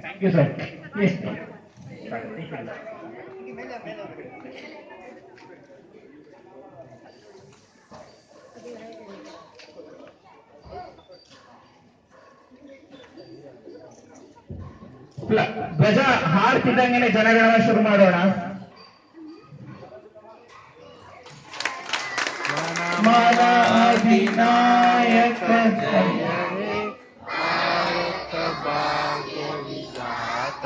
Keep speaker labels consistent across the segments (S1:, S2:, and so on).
S1: Thank you sir. ಧ್ವಜ ಹಾರ್ತಿದ್ದಂಗೆನೆ ಜನಗಣನ ಶುರು ಮಾಡೋಣ. ಮಾನ ಅಧಿನಾಯಕ ಜಯ ಹೇ ಭಾರತ ಭಾಗ್ಯ ವಿಧಾತ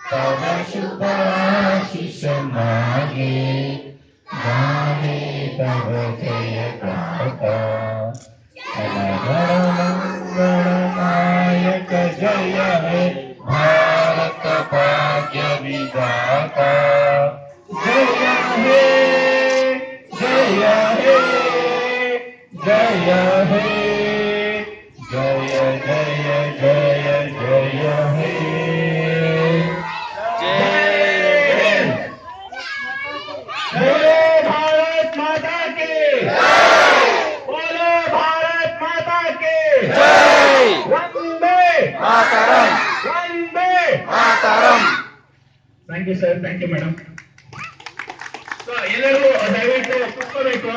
S1: तव शुभाशिष मागे गाहे तव जय गाथा नायक जय हे भारत भाग्य विधाता जय हे जय हे जय हे जय जय जय जय हे thank you sir, thank you madam. So ಎಲ್ಲರೂ ದಯವಿಟ್ಟು ಕೂತ್ಕೋಬೇಕು.